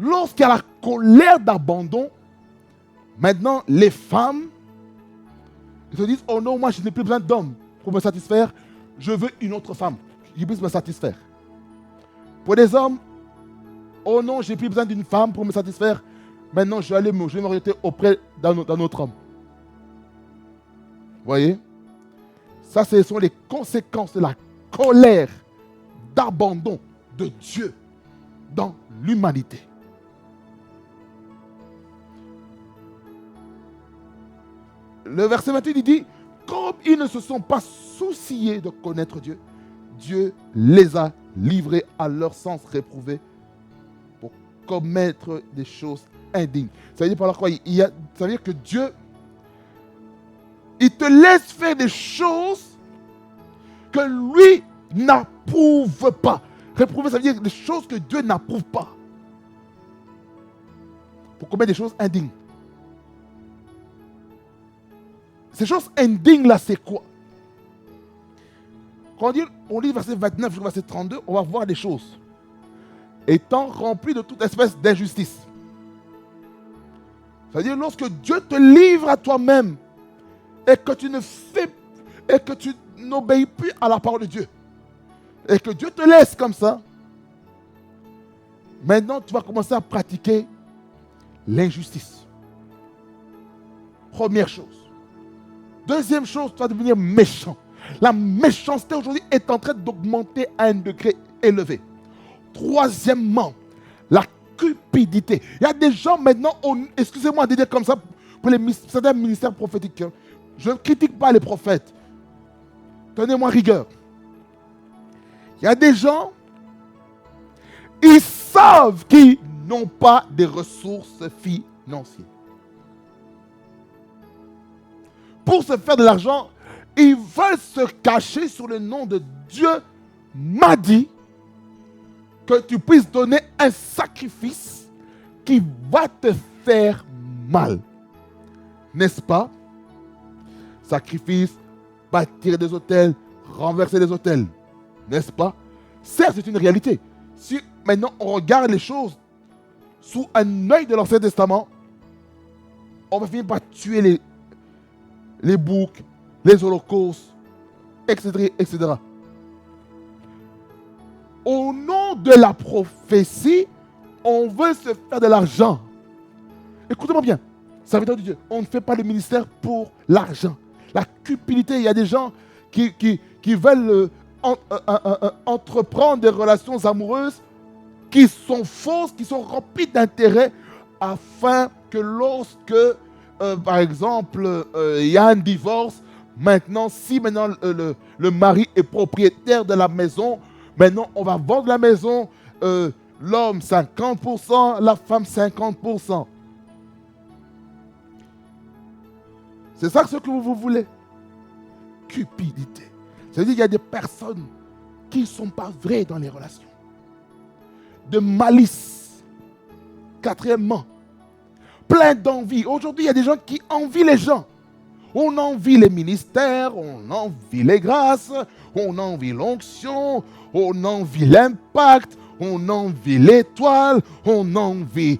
lorsqu'il y a la colère d'abandon, maintenant les femmes se disent, oh non, moi je n'ai plus besoin d'hommes pour me satisfaire, je veux une autre femme qui puisse me satisfaire. Pour des hommes, oh non, j'ai plus besoin d'une femme pour me satisfaire. Maintenant, je vais m'orienter auprès d'un autre homme. Vous voyez? Ça, ce sont les conséquences de la colère, d'abandon de Dieu dans l'humanité. Le verset 28, il dit, comme ils ne se sont pas souciés de connaître Dieu, Dieu les a livrés à leur sens réprouvé pour commettre des choses indignes. Ça veut dire par là quoi? Ça veut dire que Dieu, il te laisse faire des choses que lui n'approuve pas. Réprouver, ça veut dire des choses que Dieu n'approuve pas. Pour commettre des choses indignes. Ces choses indignes là, c'est quoi? Quand on lit verset 29 jusqu'au verset 32, on va voir des choses. Étant rempli de toute espèce d'injustice. C'est-à-dire lorsque Dieu te livre à toi-même et que tu n'obéis plus à la parole de Dieu et que Dieu te laisse comme ça, maintenant tu vas commencer à pratiquer l'injustice. Première chose. Deuxième chose, tu vas devenir méchant. La méchanceté aujourd'hui est en train d'augmenter à un degré élevé. Troisièmement, la cupidité. Il y a des gens maintenant, excusez-moi de dire comme ça, pour certains ministères prophétiques. Je ne critique pas les prophètes. Tenez-moi rigueur. Il y a des gens, ils savent qu'ils n'ont pas de ressources financières. Pour se faire de l'argent, ils veulent se cacher sur le nom de Dieu m'a dit que tu puisses donner un sacrifice qui va te faire mal. N'est-ce pas? Sacrifice, bâtir des hôtels, renverser des hôtels. N'est-ce pas? Certes, c'est une réalité. Si maintenant on regarde les choses sous un œil de l'Ancien Testament, on va finir par tuer les boucs, les holocaustes, etc., etc. Au nom de la prophétie, on veut se faire de l'argent. Écoutez-moi bien, serviteur de Dieu, on ne fait pas le ministère pour l'argent. La cupidité, il y a des gens qui veulent entreprendre des relations amoureuses qui sont fausses, qui sont remplies d'intérêt, afin que lorsque, par exemple, il y a un divorce, maintenant, si maintenant le mari est propriétaire de la maison, maintenant on va vendre la maison, l'homme 50%, la femme 50%. C'est ça ce que vous voulez? Cupidité. Ça veut dire qu'il y a des personnes qui ne sont pas vraies dans les relations. De malice. Quatrièmement, plein d'envie. Aujourd'hui, il y a des gens qui envient les gens. On envie les ministères, on envie les grâces, on envie l'onction, on envie l'impact, on envie l'étoile, on envie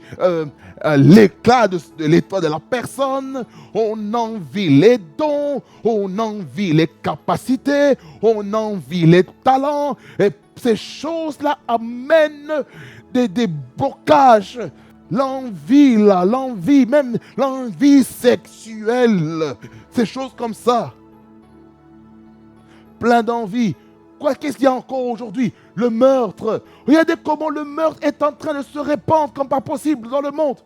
l'éclat de l'étoile de la personne, on envie les dons, on envie les capacités, on envie les talents. Et ces choses-là amènent des blocages. L'envie, même l'envie sexuelle, ces choses comme ça. Plein d'envie. Qu'est-ce qu'il y a encore aujourd'hui? Le meurtre. Regardez comment le meurtre est en train de se répandre comme pas possible dans le monde.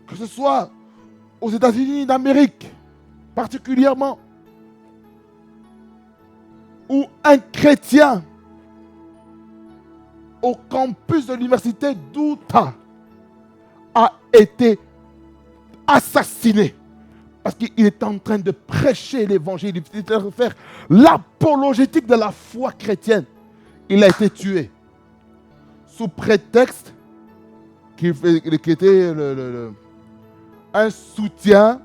Que ce soit aux États-Unis d'Amérique, particulièrement, ou un chrétien au campus de l'université d'Utah a été assassiné parce qu'il est en train de prêcher l'évangile, il est en train de faire l'apologétique de la foi chrétienne. Il a été tué sous prétexte qu'il était un soutien,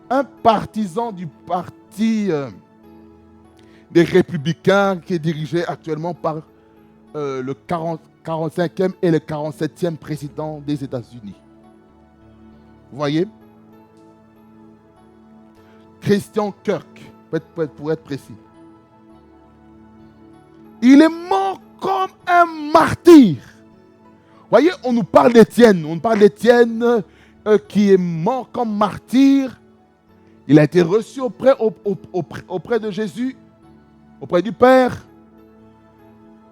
un partisan du parti des Républicains qui est dirigé actuellement par le 45e et le 47e président des États-Unis. Vous voyez? Christian Kirk, pour être précis. Il est mort comme un martyr. Voyez, on nous parle d'Étienne. On nous parle d'Étienne qui est mort comme martyr. Il a été reçu auprès de Jésus, auprès du Père,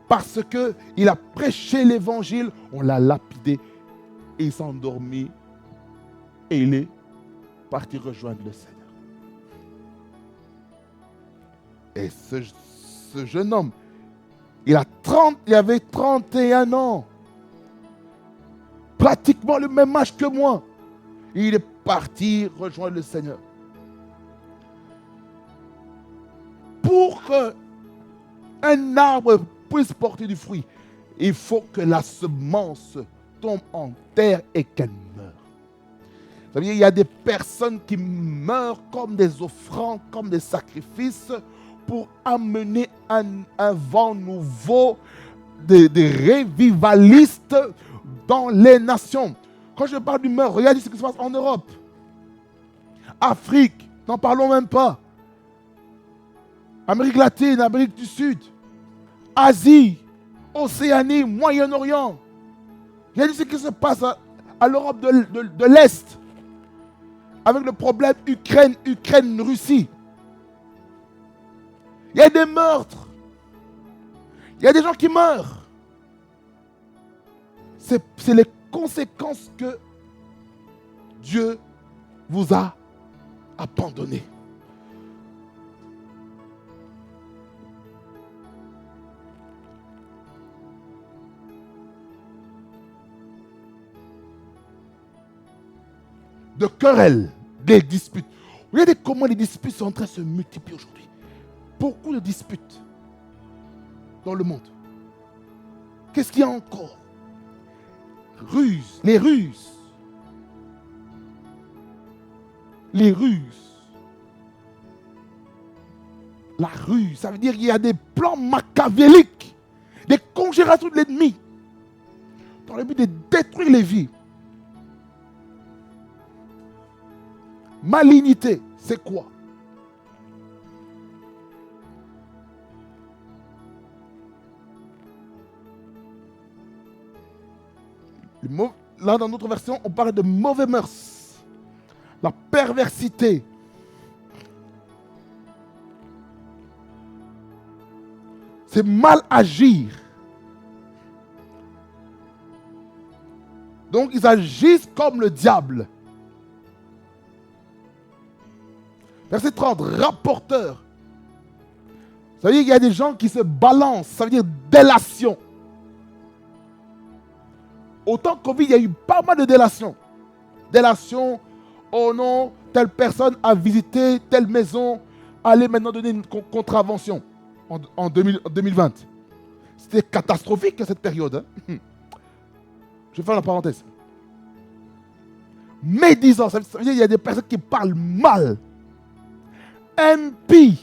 parce qu'il a prêché l'évangile, on l'a lapidé, et il s'est endormi, et il est parti rejoindre le Seigneur. Et ce jeune homme, il avait 31 ans, pratiquement le même âge que moi. Et il est parti rejoindre le Seigneur. Pour qu'un arbre puisse porter du fruit, il faut que la semence tombe en terre et qu'elle meure. Vous savez, il y a des personnes qui meurent comme des offrandes, comme des sacrifices pour amener un vent nouveau des revivalistes dans les nations. Quand je parle du meurtre, regardez ce qui se passe en Europe. Afrique, n'en parlons même pas. Amérique latine, Amérique du Sud, Asie, Océanie, Moyen-Orient. Regardez ce qui se passe à l'Europe de l'Est avec le problème Ukraine-Russie. Il y a des meurtres. Il y a des gens qui meurent. C'est les conséquences que Dieu vous a abandonnées. De querelles, des disputes. Regardez comment les disputes sont en train de se multiplier aujourd'hui. Beaucoup de disputes dans le monde. Qu'est-ce qu'il y a encore? Les ruses. Les ruses. La ruse, ça veut dire qu'il y a des plans machiavéliques, des conjurations de l'ennemi, dans le but de détruire les vies. Malignité, c'est quoi? Là, dans notre version, on parle de mauvais mœurs. La perversité. C'est mal agir. Donc, ils agissent comme le diable. Verset 30, rapporteur. Ça veut dire qu'il y a des gens qui se balancent. Ça veut dire délation. Autant qu'au Covid, il y a eu pas mal de délations. Délation, oh non, telle personne a visité telle maison, allez maintenant donner une contravention en 2020. C'était catastrophique cette période. Hein. Je vais faire la parenthèse. Médisant, ça veut dire qu'il y a des personnes qui parlent mal. Impie,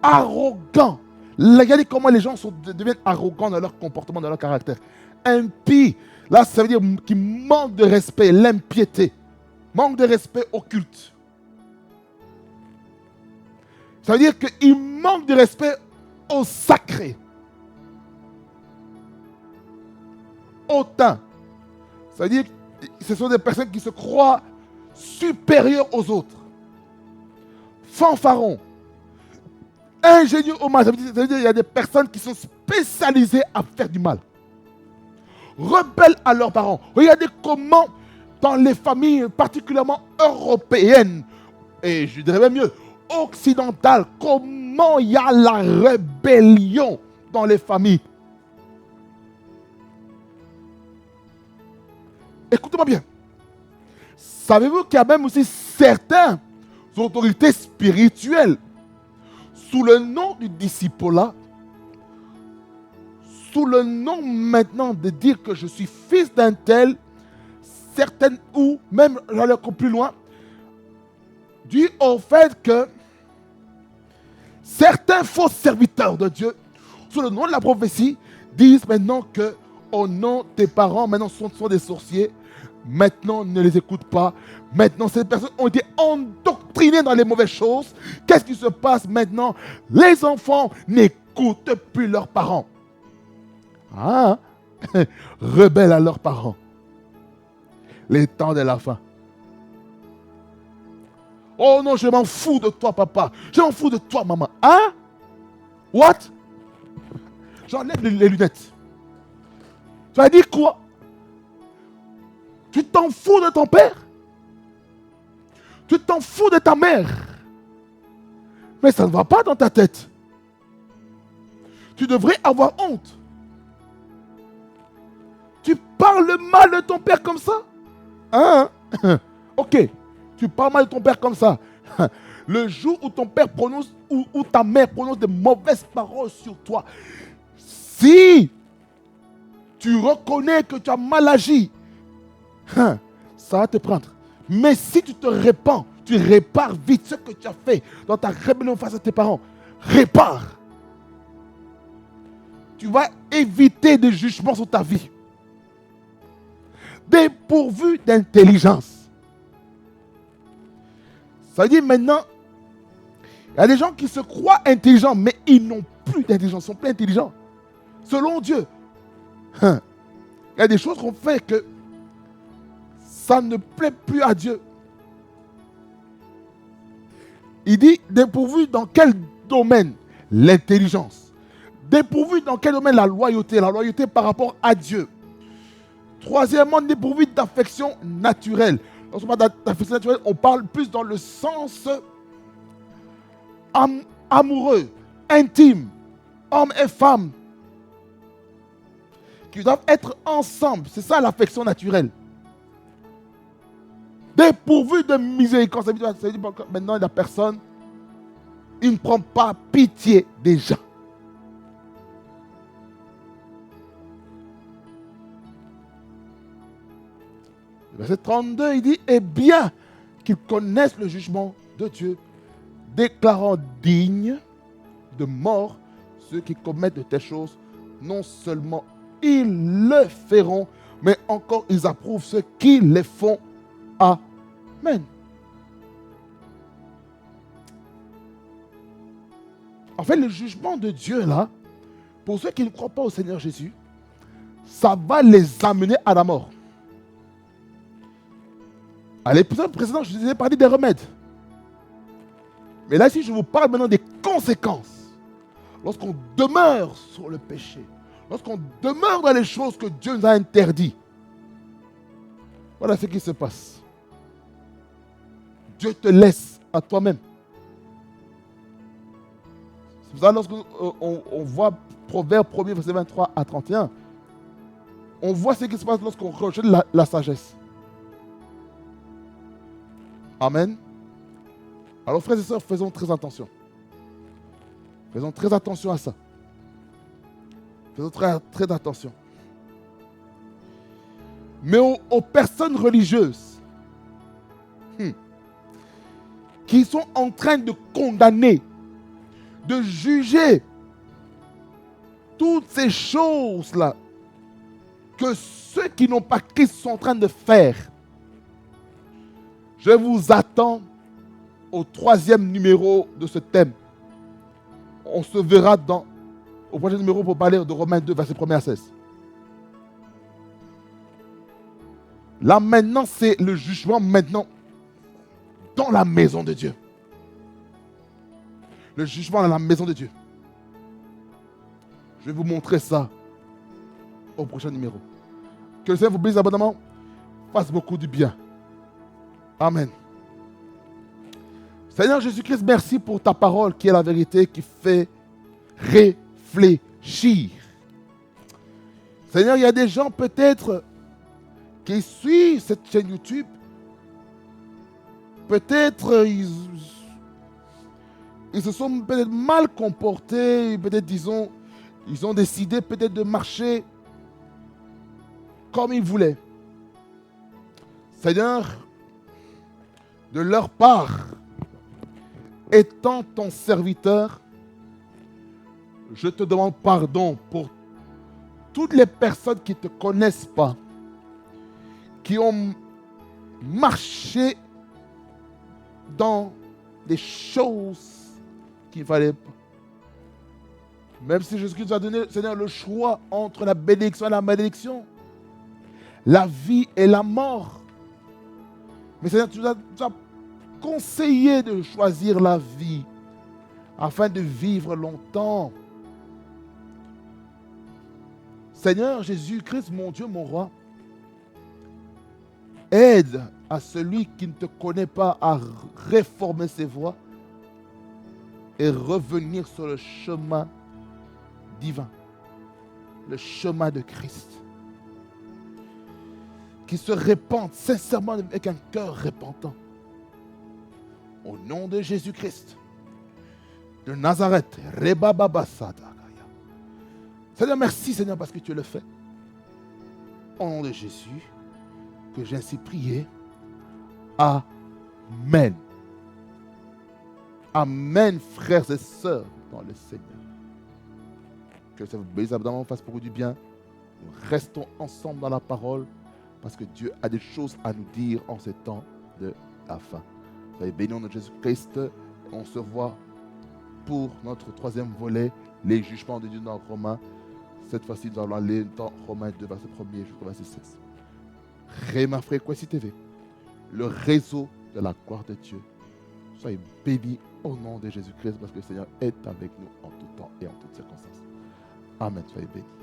arrogant. Regardez comment les gens deviennent arrogants dans leur comportement, dans leur caractère. Impie, là ça veut dire qu'ils manquent de respect, l'impiété. Manque de respect au culte. Ça veut dire qu'ils manquent de respect au sacré. Hautain. Ça veut dire que ce sont des personnes qui se croient supérieures aux autres. Fanfaron, ingénieux au mal, ça veut dire qu'il y a des personnes qui sont spécialisées à faire du mal. Rebelles à leurs parents. Regardez comment dans les familles particulièrement européennes, et je dirais même mieux, occidentales, comment il y a la rébellion dans les familles. Écoutez-moi bien. Savez-vous qu'il y a même aussi certains autorités spirituelles sous le nom du disciple-là, sous le nom maintenant de dire que je suis fils d'un tel, certaines ou même j'allais encore plus loin, dû au fait que certains faux serviteurs de Dieu, sous le nom de la prophétie, disent maintenant que oh non, tes parents maintenant sont des sorciers. Maintenant, ne les écoute pas. Maintenant, ces personnes ont été endoctrinées dans les mauvaises choses. Qu'est-ce qui se passe maintenant? Les enfants n'écoutent n'écoutent plus leurs parents. Ah, rebelles à leurs parents. Les temps de la fin. Oh non, je m'en fous de toi, papa. Je m'en fous de toi, maman. Hein? What? J'enlève les lunettes. Tu as dit quoi? Tu t'en fous de ton père? Tu t'en fous de ta mère? Mais ça ne va pas dans ta tête. Tu devrais avoir honte. Tu parles mal de ton père comme ça? Hein? Ok. Tu parles mal de ton père comme ça. Le jour où ton père prononce, ou ta mère prononce de mauvaises paroles sur toi, si tu reconnais que tu as mal agi, ça va te prendre. Mais si tu te répands, tu répares vite ce que tu as fait dans ta rébellion face à tes parents. Répare. Tu vas éviter des jugements sur ta vie. Dépourvu d'intelligence. Ça veut dire maintenant, il y a des gens qui se croient intelligents, mais ils n'ont plus d'intelligence, ils sont plus intelligents. Selon Dieu. Il y a des choses qu'on fait que ça ne plaît plus à Dieu. Il dit, dépourvu dans quel domaine? L'intelligence. Dépourvu dans quel domaine? La loyauté. La loyauté par rapport à Dieu. Troisièmement, dépourvu d'affection naturelle. Lorsqu'on parle d'affection naturelle, on parle plus dans le sens amoureux, intime, homme et femme, qui doivent être ensemble. C'est ça l'affection naturelle. Dépourvu de miséricorde. Ça veut dire maintenant la personne, il ne prend pas pitié des gens. Verset 32, il dit, eh bien qu'ils connaissent le jugement de Dieu, déclarant dignes de mort ceux qui commettent de telles choses. Non seulement ils le feront, mais encore ils approuvent ceux qui les font. Amen. En fait, le jugement de Dieu, là, pour ceux qui ne croient pas au Seigneur Jésus, ça va les amener à la mort. À l'épisode précédent, je vous ai parlé des remèdes. Mais là, si je vous parle maintenant des conséquences, lorsqu'on demeure sur le péché, lorsqu'on demeure dans les choses que Dieu nous a interdites, voilà ce qui se passe. Dieu te laisse à toi-même. C'est pour ça que lorsqu'on voit Proverbe 1er, verset 23 à 31, on voit ce qui se passe lorsqu'on rejette la sagesse. Amen. Alors frères et sœurs, faisons très attention. Faisons très attention à ça. Faisons très attention. Mais aux personnes religieuses qui sont en train de condamner, de juger toutes ces choses-là que ceux qui n'ont pas Christ sont en train de faire, je vous attends au 3e numéro de ce thème. On se verra au prochain numéro pour parler de Romains 2, verset 1 à 16. Là maintenant, c'est le jugement maintenant dans la maison de Dieu. Le jugement dans la maison de Dieu. Je vais vous montrer ça au prochain numéro. Que le Seigneur vous bénisse abondamment, fasse beaucoup du bien. Amen. Seigneur Jésus-Christ, merci pour ta parole qui est la vérité, qui fait réfléchir. Seigneur, il y a des gens peut-être qui suivent cette chaîne YouTube. Peut-être ils se sont peut-être mal comportés, peut-être ils ont décidé peut-être de marcher comme ils voulaient. Seigneur, de leur part, étant ton serviteur, je te demande pardon pour toutes les personnes qui ne te connaissent pas, qui ont marché dans des choses qu'il ne fallait pas. Même si Jésus-Christ nous a donné, Seigneur, le choix entre la bénédiction et la malédiction, la vie et la mort. Mais Seigneur, tu nous as conseillé de choisir la vie afin de vivre longtemps. Seigneur Jésus-Christ, mon Dieu, mon roi, aide à celui qui ne te connaît pas à réformer ses voies et revenir sur le chemin divin, le chemin de Christ. Qui se répandent sincèrement avec un cœur repentant. Au nom de Jésus-Christ, de Nazareth, Seigneur, merci Seigneur parce que tu le fais. Au nom de Jésus, que j'ai ainsi prié. Amen. Amen, frères et sœurs dans le Seigneur. Que ça vous bénisse abondamment, fasse pour vous du bien. Nous restons ensemble dans la parole parce que Dieu a des choses à nous dire en ces temps de la fin. Soyez bénis au nom de Jésus-Christ. On se voit pour notre troisième volet, les jugements de Dieu dans Romains. Cette fois-ci, nous allons aller dans Romains 2, verset 1er jusqu'au verset 16. Réma Frequency TV, le réseau de la gloire de Dieu. Soyez bénis au nom de Jésus-Christ parce que le Seigneur est avec nous en tout temps et en toutes circonstances. Amen. Soyez bénis.